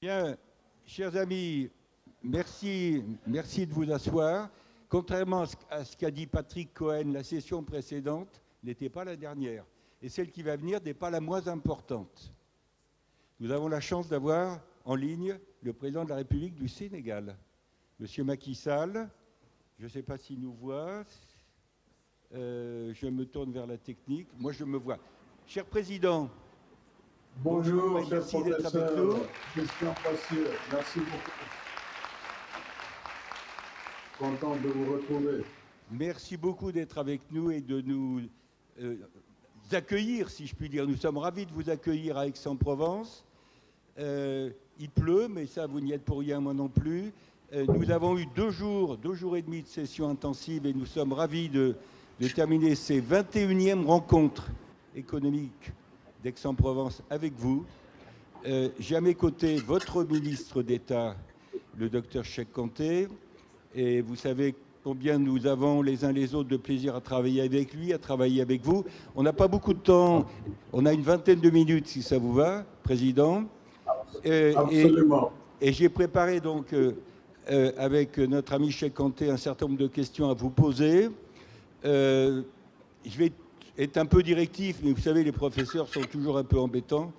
Bien, chers amis, merci de vous asseoir. Contrairement à ce qu'a dit Patrick Cohen, la session précédente n'était pas la dernière. Et celle qui va venir n'est pas la moins importante. Nous avons la chance d'avoir en ligne le président de la République du Sénégal, M. Macky Sall. Je ne sais pas s'il nous voit. Je me tourne vers la technique. Moi, je me vois. Cher président, bonjour, et cher merci d'être avec professeur nous. Christian Boissier. Merci beaucoup. Content de vous retrouver. Merci beaucoup d'être avec nous et de nous accueillir, si je puis dire. Nous sommes ravis de vous accueillir à Aix-en-Provence. Il pleut, mais ça, vous n'y êtes pour rien, moi non plus. Nous avons eu 2 jours et demi de session intensive et nous sommes ravis de terminer ces 21e rencontres économiques d'Aix-en-Provence avec vous. J'ai à mes côtés votre ministre d'État, le docteur Cheikh Kanté, et vous savez combien nous avons les uns les autres de plaisir à travailler avec lui, à travailler avec vous. On n'a pas beaucoup de temps, on a une vingtaine de minutes si ça vous va, Président. Absolument. Et j'ai préparé donc avec notre ami Cheikh Kanté un certain nombre de questions à vous poser. Je vais être un peu directif, mais vous savez, les professeurs sont toujours un peu embêtants.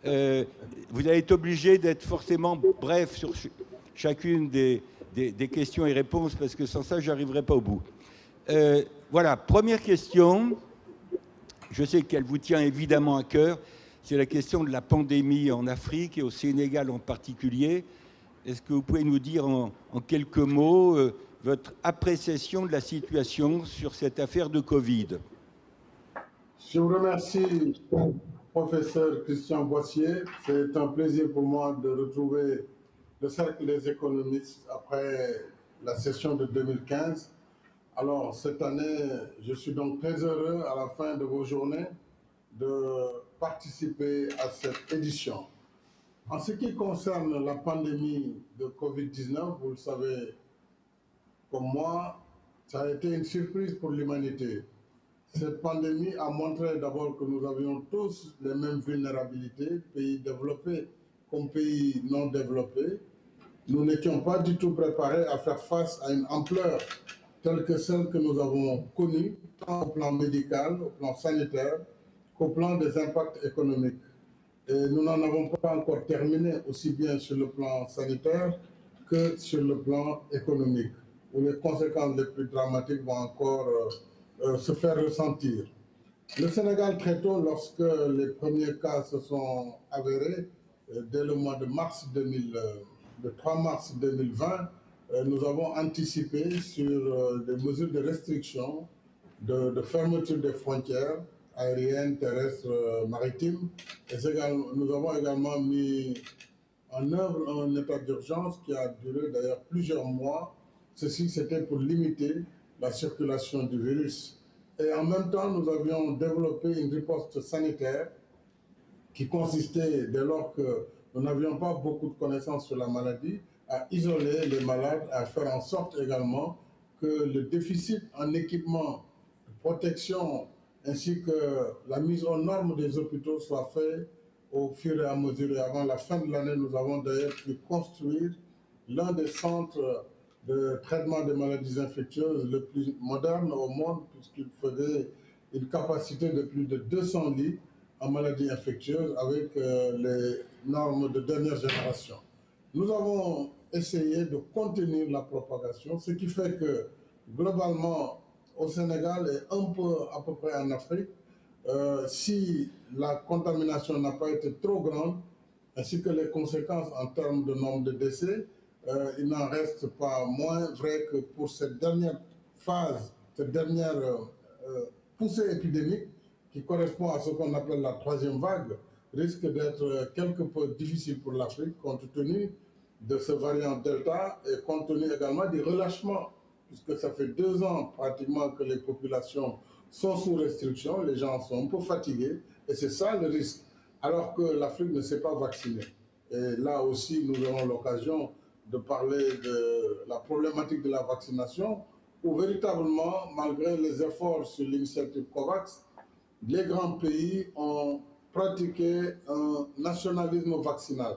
Vous allez être obligé d'être forcément bref sur chacune des questions et réponses, parce que sans ça, je n'arriverai pas au bout. Voilà, première question. Je sais qu'elle vous tient évidemment à cœur. C'est la question de la pandémie en Afrique et au Sénégal en particulier. Est-ce que vous pouvez nous dire en quelques mots votre appréciation de la situation sur cette affaire de Covid? Je vous remercie, professeur Christian Boissier. C'est un plaisir pour moi de retrouver le Cercle des économistes après la session de 2015. Alors, cette année, je suis donc très heureux, à la fin de vos journées, de participer à cette édition. En ce qui concerne la pandémie de Covid-19, vous le savez comme moi, ça a été une surprise pour l'humanité. Cette pandémie a montré d'abord que nous avions tous les mêmes vulnérabilités, pays développés comme pays non développés. Nous n'étions pas du tout préparés à faire face à une ampleur telle que celle que nous avons connue, tant au plan médical, au plan sanitaire, qu'au plan des impacts économiques. Et nous n'en avons pas encore terminé, aussi bien sur le plan sanitaire que sur le plan économique, où les conséquences les plus dramatiques vont encore se faire ressentir. Le Sénégal, très tôt, lorsque les premiers cas se sont avérés, dès le mois de mars 2000, le 3 mars 2020, nous avons anticipé sur des mesures de restriction, de fermeture des frontières aériennes, terrestres, maritimes. Et nous avons également mis en œuvre un état d'urgence qui a duré d'ailleurs plusieurs mois. Ceci, c'était pour limiter la circulation du virus. Et en même temps, nous avions développé une riposte sanitaire qui consistait, dès lors que nous n'avions pas beaucoup de connaissances sur la maladie, à isoler les malades, à faire en sorte également que le déficit en équipement de protection ainsi que la mise aux normes des hôpitaux soit fait au fur et à mesure. Et avant la fin de l'année, nous avons d'ailleurs pu construire l'un des centres de traitement des maladies infectieuses le plus moderne au monde, puisqu'il faisait une capacité de plus de 200 lits en maladies infectieuses avec les normes de dernière génération. Nous avons essayé de contenir la propagation, ce qui fait que globalement au Sénégal et un peu à peu près en Afrique, si la contamination n'a pas été trop grande, ainsi que les conséquences en termes de nombre de décès, il n'en reste pas moins vrai que pour cette dernière phase, cette dernière poussée épidémique, qui correspond à ce qu'on appelle la troisième vague, risque d'être quelque peu difficile pour l'Afrique, compte tenu de ce variant Delta et compte tenu également du relâchement, puisque ça fait 2 ans pratiquement que les populations sont sous restriction, les gens sont un peu fatigués, et c'est ça le risque, alors que l'Afrique ne s'est pas vaccinée. Et là aussi, nous aurons l'occasion de parler de la problématique de la vaccination, où véritablement, malgré les efforts sur l'initiative COVAX, les grands pays ont pratiqué un nationalisme vaccinal.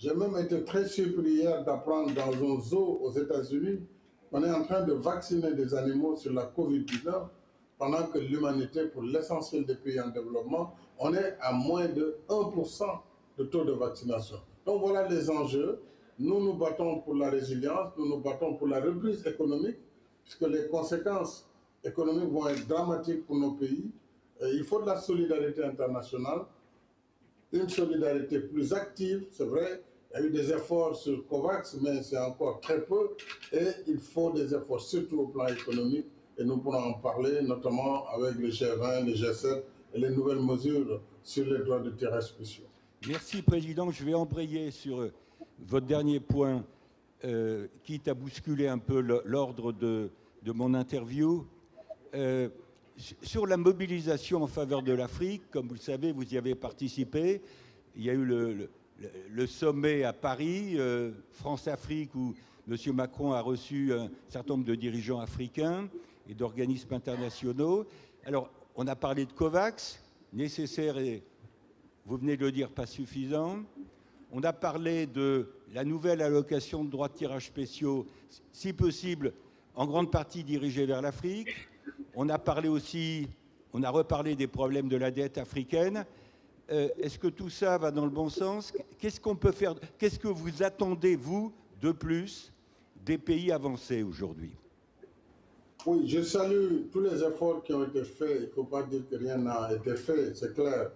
J'ai même été très surpris hier d'apprendre dans un zoo aux États-Unis qu'on est en train de vacciner des animaux sur la Covid-19 pendant que l'humanité, pour l'essentiel des pays en développement, on est à moins de 1% de taux de vaccination. Donc voilà les enjeux. Nous nous battons pour la résilience, nous nous battons pour la reprise économique, puisque les conséquences économiques vont être dramatiques pour nos pays. Il faut de la solidarité internationale, une solidarité plus active, c'est vrai. Il y a eu des efforts sur COVAX, mais c'est encore très peu. Et il faut des efforts, surtout au plan économique. Et nous pourrons en parler, notamment avec le G20, le G7 et les nouvelles mesures sur les droits de tirage spéciaux. Merci, Président. Je vais embrayer sur votre dernier point, quitte à bousculer un peu l'ordre de mon interview. Sur la mobilisation en faveur de l'Afrique, comme vous le savez, vous y avez participé. Il y a eu le sommet à Paris, France-Afrique, où M. Macron a reçu un certain nombre de dirigeants africains et d'organismes internationaux. Alors, on a parlé de COVAX, nécessaire et, vous venez de le dire, pas suffisant. On a parlé de la nouvelle allocation de droits de tirage spéciaux, si possible, en grande partie dirigée vers l'Afrique. On a parlé aussi, on a reparlé des problèmes de la dette africaine. Est-ce que tout ça va dans le bon sens? Qu'est-ce qu'on peut faire? Qu'est-ce que vous attendez, vous, de plus des pays avancés aujourd'hui? Oui, je salue tous les efforts qui ont été faits. Il ne faut pas dire que rien n'a été fait, c'est clair.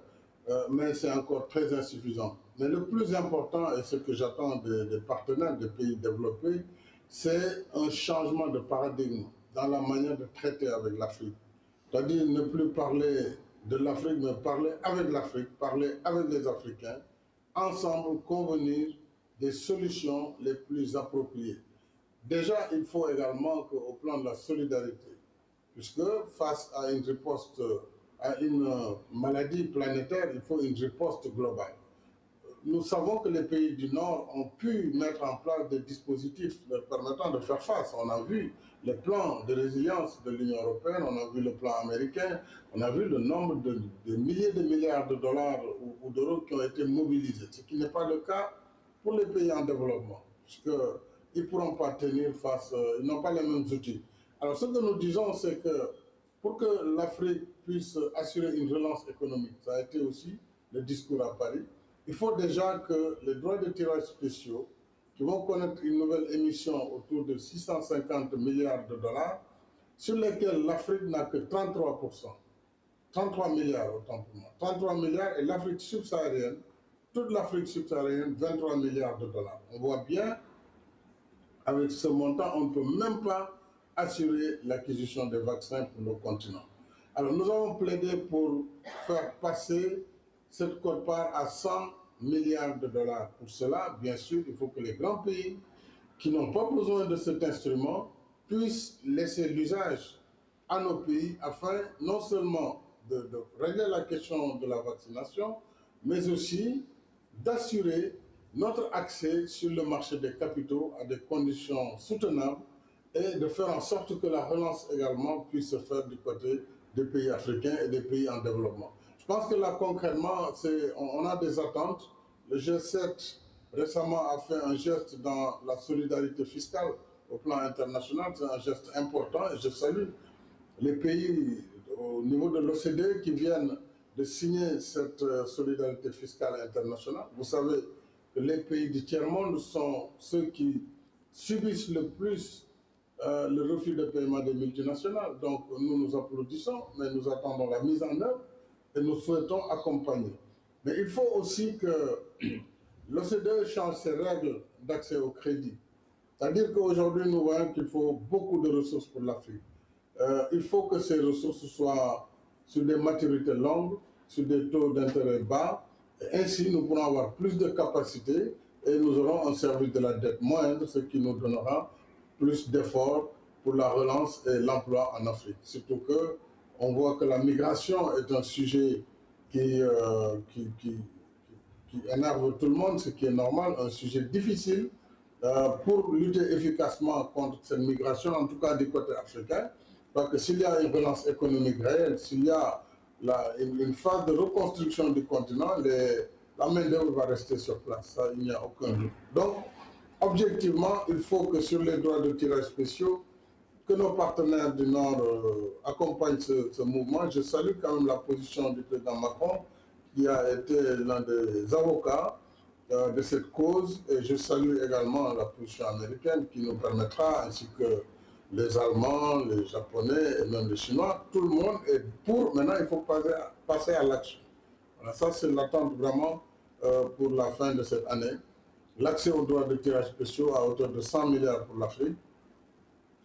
Mais c'est encore très insuffisant. Mais le plus important, et ce que j'attends des partenaires des pays développés, c'est un changement de paradigme dans la manière de traiter avec l'Afrique. C'est-à-dire ne plus parler de l'Afrique, mais parler avec l'Afrique, parler avec les Africains, ensemble convenir des solutions les plus appropriées. Déjà, il faut également qu'au plan de la solidarité, puisque face à une riposte à une maladie planétaire, il faut une riposte globale. Nous savons que les pays du Nord ont pu mettre en place des dispositifs leur permettant de faire face. On a vu les plans de résilience de l'Union européenne, on a vu le plan américain, on a vu le nombre de milliers de milliards de dollars ou d'euros qui ont été mobilisés, ce qui n'est pas le cas pour les pays en développement, puisqu'ils ne pourront pas tenir face, ils n'ont pas les mêmes outils. Alors ce que nous disons, c'est que pour que l'Afrique puisse assurer une relance économique, ça a été aussi le discours à Paris, il faut déjà que les droits de tirage spéciaux, qui vont connaître une nouvelle émission autour de 650 milliards de dollars, sur lesquels l'Afrique n'a que 33%, 33 milliards autant pour moi, 33 milliards, et l'Afrique subsaharienne, toute l'Afrique subsaharienne, 23 milliards de dollars. On voit bien, avec ce montant, on ne peut même pas assurer l'acquisition des vaccins pour le continent. Alors nous avons plaidé pour faire passer cette quote-part à 100 milliards de dollars. Pour cela, bien sûr, il faut que les grands pays qui n'ont pas besoin de cet instrument puissent laisser l'usage à nos pays afin non seulement de régler la question de la vaccination, mais aussi d'assurer notre accès sur le marché des capitaux à des conditions soutenables et de faire en sorte que la relance également puisse se faire du côté des pays africains et des pays en développement. Je pense que là, concrètement, on a des attentes. Le G7 récemment a fait un geste dans la solidarité fiscale au plan international. C'est un geste important et je salue les pays au niveau de l'OCDE qui viennent de signer cette solidarité fiscale internationale. Vous savez que les pays du tiers-monde sont ceux qui subissent le plus le refus de paiement des multinationales. Donc nous nous applaudissons, mais nous attendons la mise en œuvre et nous souhaitons accompagner. Mais il faut aussi que l'OCDE change ses règles d'accès au crédit. C'est-à-dire qu'aujourd'hui, nous voyons qu'il faut beaucoup de ressources pour l'Afrique. Il faut que ces ressources soient sur des maturités longues, sur des taux d'intérêt bas. Et ainsi, nous pourrons avoir plus de capacité et nous aurons un service de la dette moindre, ce qui nous donnera plus d'efforts pour la relance et l'emploi en Afrique. Surtout qu'on voit que la migration est un sujet qui énerve tout le monde, ce qui est normal, un sujet difficile pour lutter efficacement contre cette migration, en tout cas du côté africain. Parce que s'il y a une relance économique réelle, s'il y a une phase de reconstruction du continent, la main-d'œuvre va rester sur place, ça, il n'y a aucun doute. Donc, objectivement, il faut que sur les droits de tirage spéciaux, que nos partenaires du Nord accompagnent ce mouvement. Je salue quand même la position du président Macron, qui a été l'un des avocats de cette cause, et je salue également la position américaine qui nous permettra, ainsi que les Allemands, les Japonais et même les Chinois, tout le monde est pour. Maintenant, il faut passer à l'action. Voilà, ça, c'est l'attente vraiment pour la fin de cette année. L'accès aux droits de tirage spéciaux à hauteur de 100 milliards pour l'Afrique,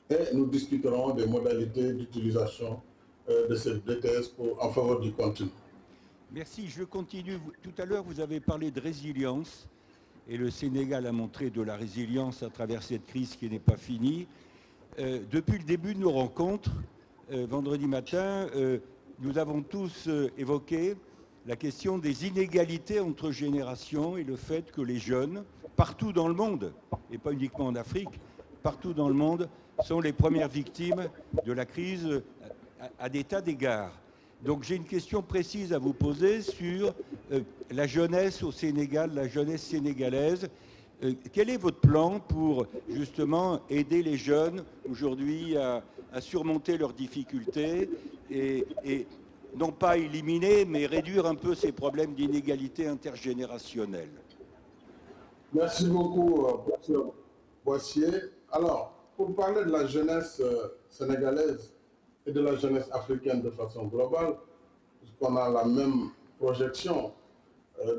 et nous discuterons des modalités d'utilisation de cette DTS en faveur du continent. Merci, je continue. Tout à l'heure, vous avez parlé de résilience, et le Sénégal a montré de la résilience à travers cette crise qui n'est pas finie. Depuis le début de nos rencontres, vendredi matin, nous avons tous évoqué la question des inégalités entre générations et le fait que les jeunes, partout dans le monde, et pas uniquement en Afrique, partout dans le monde, sont les premières victimes de la crise à des tas d'égards. Donc j'ai une question précise à vous poser sur la jeunesse au Sénégal, la jeunesse sénégalaise. Quel est votre plan pour justement aider les jeunes aujourd'hui à surmonter leurs difficultés et non pas éliminer, mais réduire un peu ces problèmes d'inégalité intergénérationnelle? Merci beaucoup, professeur Boissier. Alors, pour parler de la jeunesse sénégalaise et de la jeunesse africaine de façon globale, puisqu'on a la même projection,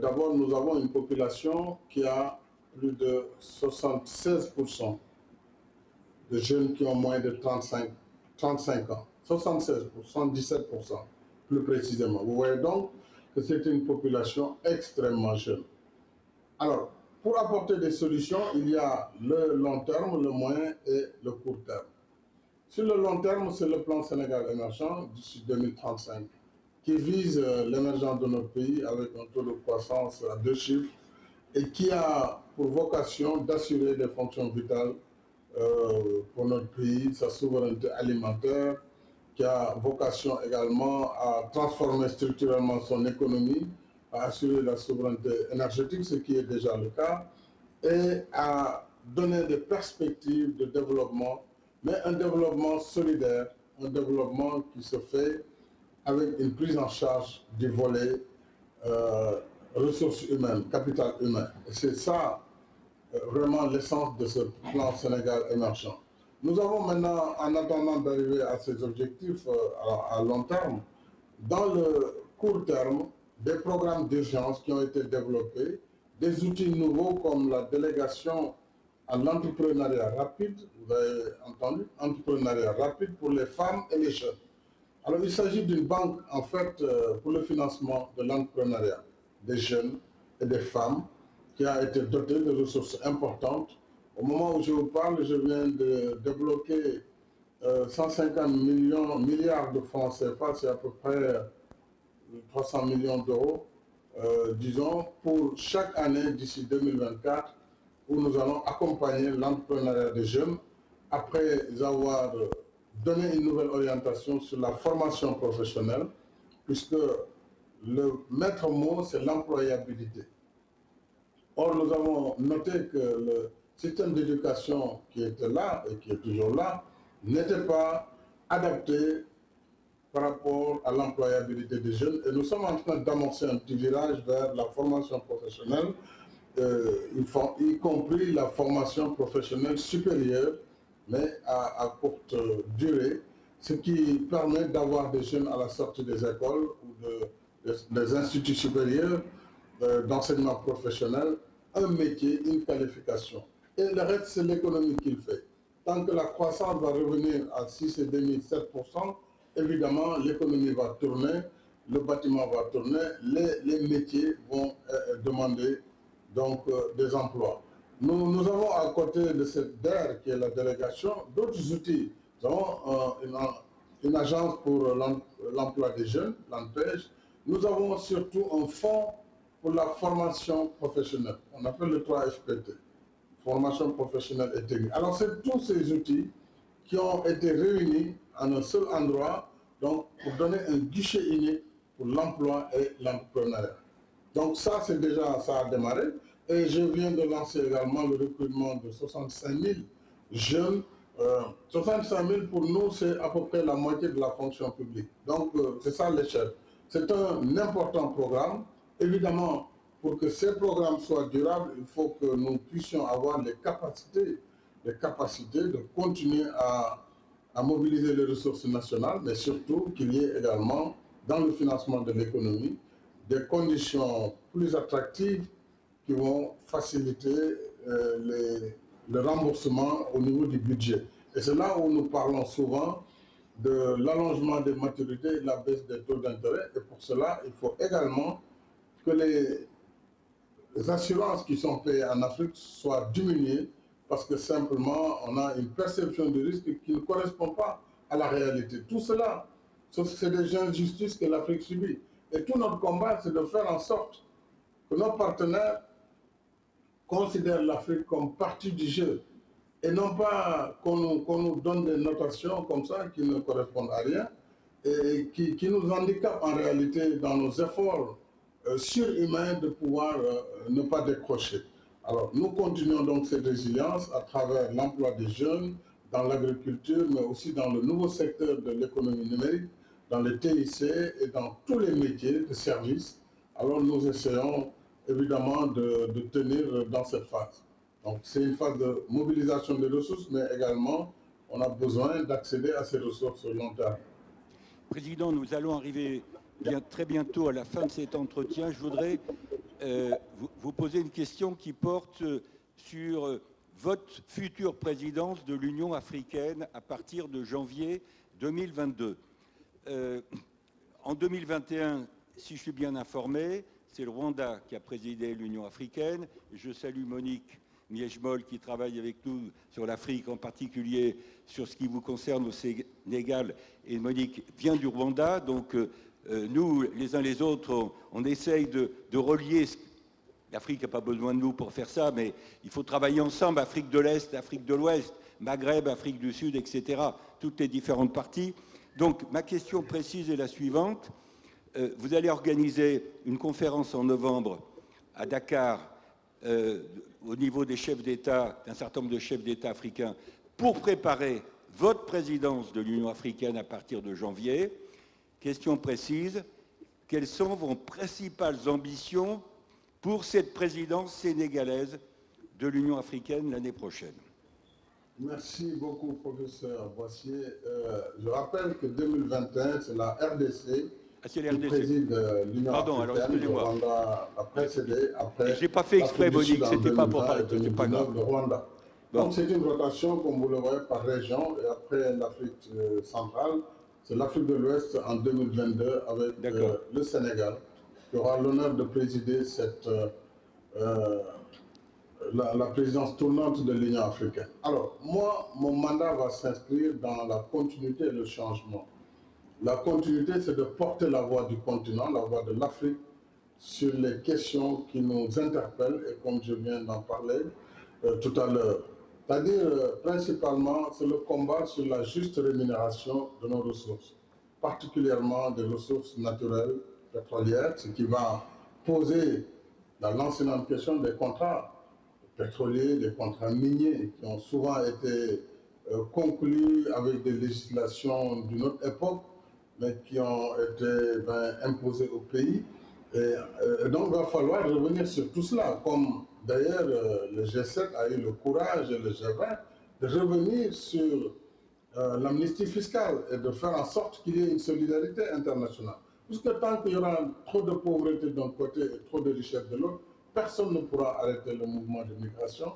d'abord, nous avons une population qui a plus de 76% de jeunes qui ont moins de 35 ans. 76%, 17% plus précisément. Vous voyez donc que c'est une population extrêmement jeune. Alors, pour apporter des solutions, il y a le long terme, le moyen et le court terme. Sur le long terme, c'est le plan Sénégal émergent d'ici 2035 qui vise l'émergence de notre pays avec un taux de croissance à 2 chiffres et qui a pour vocation d'assurer des fonctions vitales pour notre pays, sa souveraineté alimentaire, qui a vocation également à transformer structurellement son économie, à assurer la souveraineté énergétique, ce qui est déjà le cas, et à donner des perspectives de développement, mais un développement solidaire, un développement qui se fait avec une prise en charge du volet ressources humaines, capital humain. Et c'est ça vraiment l'essence de ce plan Sénégal émergent. Nous avons maintenant, en attendant d'arriver à ces objectifs à long terme, dans le court terme, des programmes d'urgence qui ont été développés, des outils nouveaux comme la délégation à l'entrepreneuriat rapide, vous avez entendu, entrepreneuriat rapide pour les femmes et les jeunes. Alors il s'agit d'une banque en fait pour le financement de l'entrepreneuriat des jeunes et des femmes qui a été dotée de ressources importantes. Au moment où je vous parle, je viens de débloquer 150 milliards de francs CFA, c'est à peu près 300 millions d'euros, disons, pour chaque année d'ici 2024, où nous allons accompagner l'entrepreneuriat des jeunes après avoir donné une nouvelle orientation sur la formation professionnelle, puisque le maître mot, c'est l'employabilité. Or, nous avons noté que le système d'éducation qui était là et qui est toujours là n'était pas adapté par rapport à l'employabilité des jeunes. Et nous sommes en train d'amorcer un petit virage vers la formation professionnelle, y compris la formation professionnelle supérieure, mais à courte durée, ce qui permet d'avoir des jeunes à la sortie des écoles ou des instituts supérieurs d'enseignement professionnel, un métier, une qualification. Et le reste, c'est l'économie qu'il fait. Tant que la croissance va revenir à 6,5, 7%, évidemment, l'économie va tourner, le bâtiment va tourner, les métiers vont demander donc des emplois. Nous avons à côté de cette DER qui est la délégation, d'autres outils. Nous avons une agence pour l'emploi des jeunes, l'ANPEJ. Nous avons surtout un fonds pour la formation professionnelle. On appelle le 3FPT, formation professionnelle et technique. Alors c'est tous ces outils qui ont été réunis en un seul endroit, donc pour donner un guichet unique pour l'emploi et l'entrepreneuriat. Donc ça, c'est déjà, ça a démarré. Et je viens de lancer également le recrutement de 65 000 jeunes. 65 000 pour nous, c'est à peu près la moitié de la fonction publique. Donc c'est ça l'échelle. C'est un important programme. Évidemment, pour que ces programmes soient durables, il faut que nous puissions avoir les capacités de continuer à mobiliser les ressources nationales, mais surtout qu'il y ait également, dans le financement de l'économie, des conditions plus attractives qui vont faciliter le remboursement au niveau du budget. Et c'est là où nous parlons souvent de l'allongement des maturités et de la baisse des taux d'intérêt. Et pour cela, il faut également que les assurances qui sont payées en Afrique soient diminuées parce que simplement, on a une perception de risque qui ne correspond pas à la réalité. Tout cela, c'est des injustices que l'Afrique subit. Et tout notre combat, c'est de faire en sorte que nos partenaires considèrent l'Afrique comme partie du jeu et non pas qu'on nous donne des notations comme ça qui ne correspondent à rien et qui nous handicapent en réalité dans nos efforts surhumains de pouvoir ne pas décrocher. Alors nous continuons donc cette résilience à travers l'emploi des jeunes dans l'agriculture, mais aussi dans le nouveau secteur de l'économie numérique, dans les TIC et dans tous les métiers de service. Alors nous essayons évidemment de tenir dans cette phase. Donc c'est une phase de mobilisation des ressources, mais également on a besoin d'accéder à ces ressources au long terme. Président, nous allons arriver très bientôt à la fin de cet entretien. Je voudrais vous poser une question qui porte sur votre future présidence de l'Union africaine à partir de janvier 2022. En 2021, si je suis bien informé, c'est le Rwanda qui a présidé l'Union africaine. Je salue Monique Miejmol qui travaille avec nous sur l'Afrique, en particulier sur ce qui vous concerne au Sénégal. Et Monique vient du Rwanda, donc nous, les uns les autres, on essaye de relier. L'Afrique n'a pas besoin de nous pour faire ça, mais il faut travailler ensemble, Afrique de l'Est, Afrique de l'Ouest, Maghreb, Afrique du Sud, etc., toutes les différentes parties. Donc ma question précise est la suivante. Vous allez organiser une conférence en novembre à Dakar au niveau des chefs d'État, d'un certain nombre de chefs d'État africains, pour préparer votre présidence de l'Union africaine à partir de janvier. Question précise, quelles sont vos principales ambitions pour cette présidence sénégalaise de l'Union africaine l'année prochaine? Merci beaucoup, professeur Boissier. Je rappelle que 2021, c'est la RDC qui préside l'Union africaine. Le Rwanda a précédé après. Je n'ai pas fait exprès, Monique, c'était pas pour parler de pas grave. De Rwanda. Bon. Donc c'est une rotation, comme vous le voyez, par région. Et après l'Afrique centrale, c'est l'Afrique de l'Ouest en 2022 avec le Sénégal, qui aura l'honneur de présider cette, la présidence tournante de l'Union africaine. Alors, moi, mon mandat va s'inscrire dans la continuité et le changement. La continuité, c'est de porter la voix du continent, la voix de l'Afrique, sur les questions qui nous interpellent, et comme je viens d'en parler tout à l'heure. C'est-à-dire, principalement, c'est le combat sur la juste rémunération de nos ressources, particulièrement des ressources naturelles pétrolières, ce qui va poser la lancinante question des contrats pétroliers, des contrats miniers, qui ont souvent été conclus avec des législations d'une autre époque, mais qui ont été imposées au pays. Et donc, il va falloir revenir sur tout cela, comme d'ailleurs le G7 a eu le courage et le G20 de revenir sur l'amnistie fiscale et de faire en sorte qu'il y ait une solidarité internationale. Puisque tant qu'il y aura trop de pauvreté d'un côté et trop de richesse de l'autre, personne ne pourra arrêter le mouvement de migration,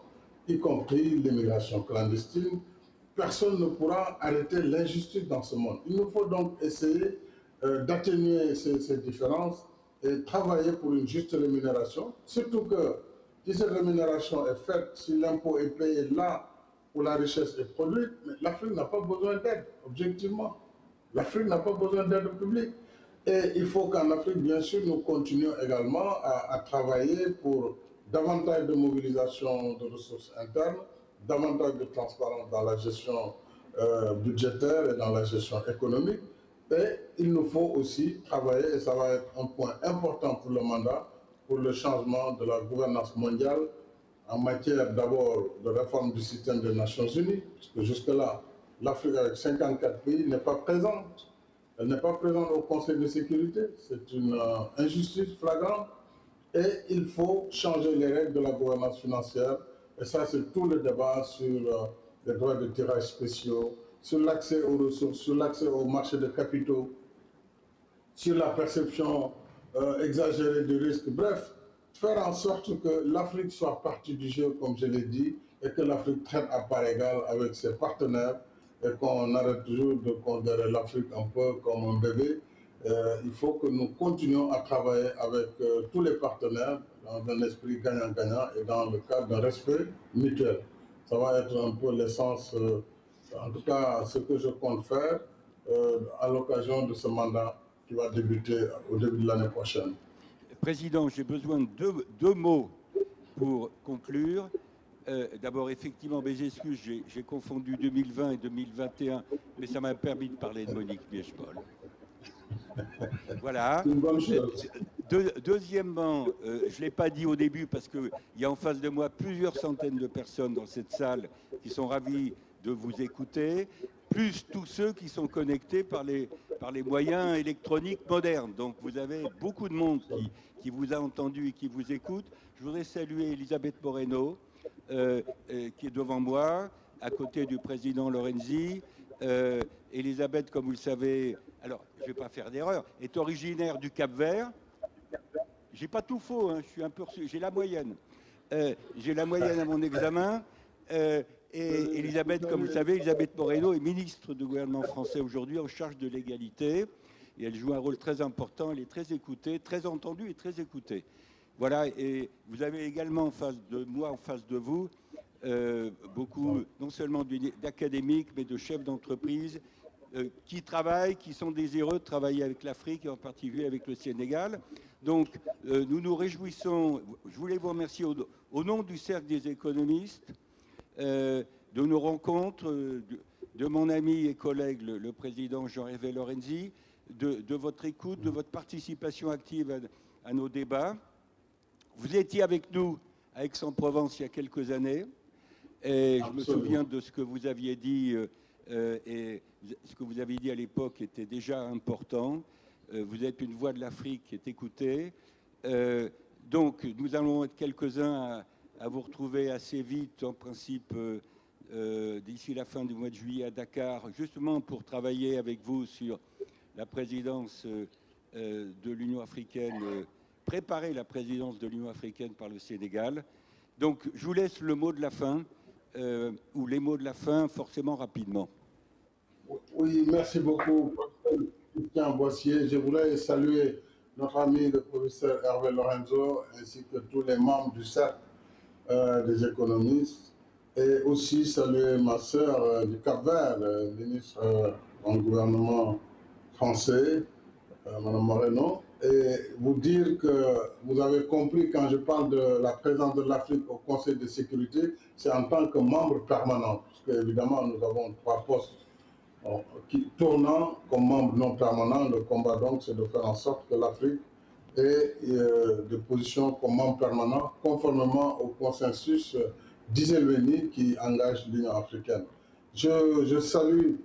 y compris l'immigration clandestine. Personne ne pourra arrêter l'injustice dans ce monde. Il nous faut donc essayer d'atténuer ces différences et travailler pour une juste rémunération, surtout que si cette rémunération est faite, si l'impôt est payé là où la richesse est produite, l'Afrique n'a pas besoin d'aide, objectivement. L'Afrique n'a pas besoin d'aide publique. Et il faut qu'en Afrique, bien sûr, nous continuions également à travailler pour davantage de mobilisation de ressources internes, davantage de transparence dans la gestion budgétaire et dans la gestion économique. Et il nous faut aussi travailler, et ça va être un point important pour le mandat, pour pour le changement de la gouvernance mondiale en matière d'abord de réforme du système des Nations Unies, parce que jusque-là, l'Afrique avec 54 pays n'est pas présente. Elle n'est pas présente au Conseil de sécurité. C'est une injustice flagrante. Et il faut changer les règles de la gouvernance financière. Et ça, c'est tout le débat sur les droits de tirage spéciaux, sur l'accès aux ressources, sur l'accès au marché de capitaux, sur la perception exagérée du risque. Bref, faire en sorte que l'Afrique soit partie du jeu, comme je l'ai dit, et que l'Afrique traite à part égale avec ses partenaires et qu'on arrête toujours de considérer l'Afrique un peu comme un bébé. Il faut que nous continuions à travailler avec tous les partenaires dans un esprit gagnant-gagnant et dans le cadre d'un respect mutuel. Ça va être un peu l'essence, en tout cas ce que je compte faire à l'occasion de ce mandat qui va débuter au début de l'année prochaine. Président, j'ai besoin de deux mots pour conclure. D'abord, effectivement, mes excuses, j'ai confondu 2020 et 2021, mais ça m'a permis de parler de Monique Miechpol. Voilà. C'est une bonne chose. Deuxièmement, je ne l'ai pas dit au début parce qu'il y a en face de moi plusieurs centaines de personnes dans cette salle qui sont ravies de vous écouter, plus tous ceux qui sont connectés par les moyens électroniques modernes. Donc vous avez beaucoup de monde qui vous a entendu et qui vous écoute. Je voudrais saluer Elisabeth Moreno, qui est devant moi, à côté du président Lorenzi. Elisabeth, comme vous le savez, alors je ne vais pas faire d'erreur, est originaire du Cap-Vert. J'ai pas tout faux, hein, je suis un peu reçu, j'ai la moyenne. J'ai la moyenne à mon examen. Et Elisabeth, comme vous le savez, Elisabeth Moreno est ministre du gouvernement français aujourd'hui en charge de l'égalité. Et elle joue un rôle très important, elle est très écoutée, très entendue et très écoutée. Voilà, et vous avez également en face de moi, en face de vous, beaucoup, non seulement d'académiques, mais de chefs d'entreprise qui travaillent, qui sont désireux de travailler avec l'Afrique et en particulier avec le Sénégal. Donc, nous nous réjouissons, je voulais vous remercier au nom du Cercle des économistes, de nos rencontres, de mon ami et collègue, le président Jean-Hervé Lorenzi, de votre écoute, de votre participation active à nos débats. Vous étiez avec nous à Aix-en-Provence il y a quelques années, et je me souviens de ce que vous aviez dit, et ce que vous aviez dit à l'époque était déjà important. Vous êtes une voix de l'Afrique qui est écoutée. Donc, nous allons être quelques-uns à vous retrouver assez vite, en principe, d'ici la fin du mois de juillet à Dakar, justement pour travailler avec vous sur la présidence de l'Union africaine, préparer la présidence de l'Union africaine par le Sénégal. Donc, je vous laisse le mot de la fin, ou les mots de la fin, forcément rapidement. Oui, merci beaucoup, professeur Christian Boissier. Je voulais saluer notre ami le professeur Hervé Lorenzo, ainsi que tous les membres du Cercle des économistes, et aussi saluer ma sœur du Cap-Vert, ministre dans le gouvernement français, Mme Moreno, et vous dire que vous avez compris quand je parle de la présence de l'Afrique au Conseil de sécurité, c'est en tant que membre permanent, parce qu'évidemment nous avons 3 postes qui tournant comme membre non permanent. Le combat donc c'est de faire en sorte que l'Afrique ait des positions comme membre permanent conformément au consensus d'Iselveni qui engage l'Union africaine. Je salue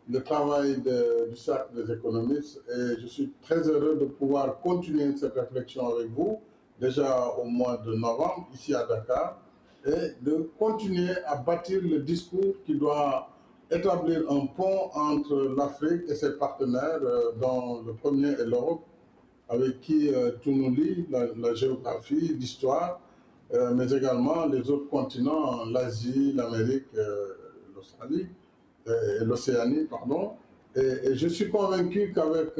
le travail du Cercle des économistes et je suis très heureux de pouvoir continuer cette réflexion avec vous déjà au mois de novembre ici à Dakar et de continuer à bâtir le discours qui doit établir un pont entre l'Afrique et ses partenaires, dont le premier est l'Europe, avec qui tout nous lie, la géographie, l'histoire, mais également les autres continents, l'Asie, l'Amérique, l'Australie, et l'Océanie, pardon. Et je suis convaincu qu'avec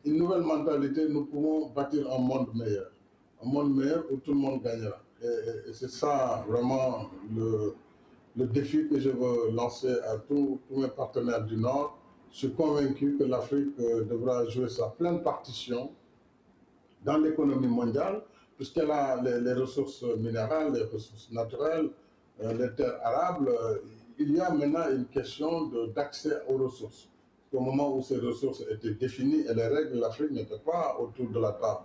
une nouvelle mentalité, nous pouvons bâtir un monde meilleur où tout le monde gagnera. Et c'est ça vraiment le défi que je veux lancer à tous mes partenaires du Nord. Je suis convaincu que l'Afrique devra jouer sa pleine partition dans l'économie mondiale, puisqu'elle a les ressources minérales, les ressources naturelles, les terres arables. Il y a maintenant une question d'accès aux ressources. Au moment où ces ressources étaient définies et les règles de l'Afrique n'étaient pas autour de la table.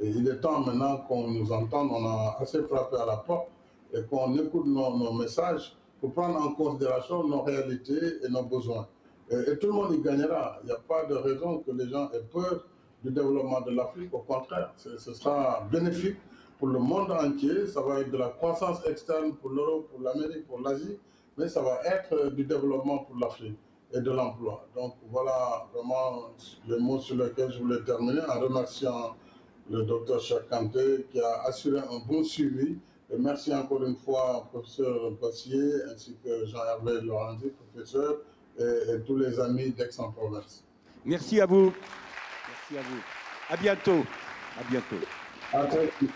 Et il est temps maintenant qu'on nous entende. On a assez frappé à la porte et qu'on écoute nos messages pour prendre en considération nos réalités et nos besoins. Et tout le monde y gagnera. Il n'y a pas de raison que les gens aient peur du développement de l'Afrique. Au contraire, ce sera bénéfique pour le monde entier. Ça va être de la croissance externe pour l'Europe, pour l'Amérique, pour l'Asie, mais ça va être du développement pour l'Afrique et de l'emploi. Donc voilà vraiment les mots sur lesquels je voulais terminer en remerciant le docteur Cheikh Kanté qui a assuré un bon suivi. Et merci encore une fois, professeur Bossier, ainsi que Jean-Hervé Lorenzi, professeur, et tous les amis d'Aix-en-Provence. Merci à vous. Merci à vous. À bientôt. À bientôt. À très vite.